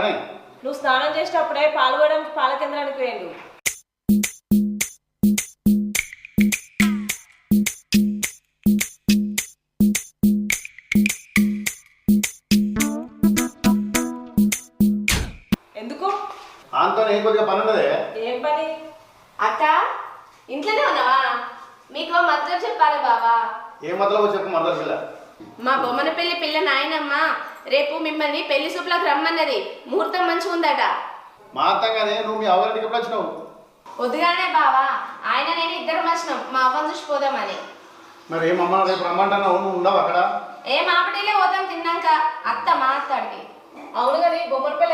కానీ నువ్వు స్నానం చేసేటప్పుడే పాల్గొనడానికి పాల కేంద్రానికి వేయండు. ఎందుకు? ఆంతో ఏం కొద్దిగా పని ఉన్నదే. ఏం పని? అక్క ఇంట్లోనే ఉన్నావా? మీకు మతలబ్ చెప్పాలి బావా. ఏం మతలబో చెప్పు మరదల పిల్ల. మా బొమ్మన పెళ్లి పిల్ల నాయనమ్మ రేపు మిమ్మల్ని పెళ్లి సూపులకు రమ్మన్నది. ముహూర్తం మంచిగా ఉందట. మా అత్తంగానే నువ్వు మీ అవ్వరింటికి ఎప్పుడు వచ్చినావు? వద్దుగానే బావా, ఆయన నేను ఇద్దరం వచ్చినాం మా అవ్వని చూసిపోదామని. మరి ఏమమ్మా రేపు రమ్మంటున్నావు, నువ్వు ఉండవు అక్కడ? ఏం ఆపటిలే పోతాం తిన్నాక. అత్త మా అత్తడికి. అవును కానీ బొమ్మల పెళ్ళి